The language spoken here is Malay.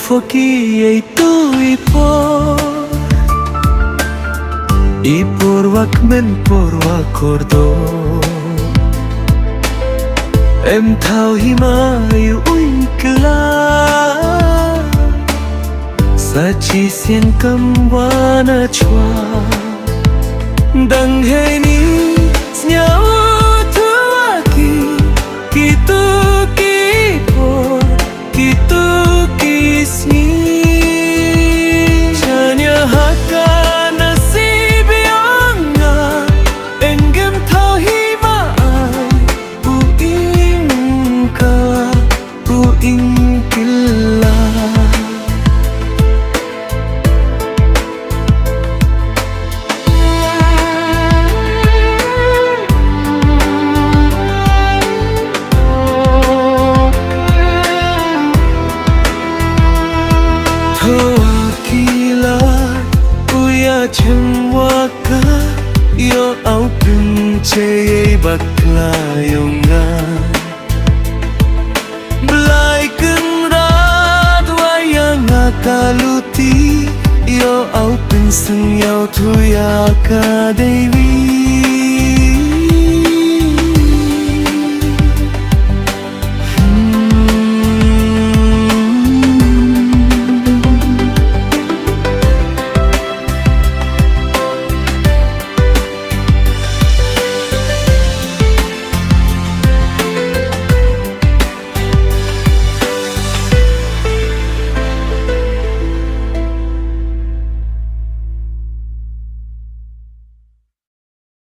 foki ei tu ipor wak men por wakordo em thao hi mai uin kla sa chi sian kam wana chwa dang he ni snyao tu aki kitu kitu kisni chanya haka nasib yanga engem thao hi mai u inkilla chemwaka yo au pinche bakla yonga blai keng rat wayanga kaluti yo au pinseng yau tu ya ka dewi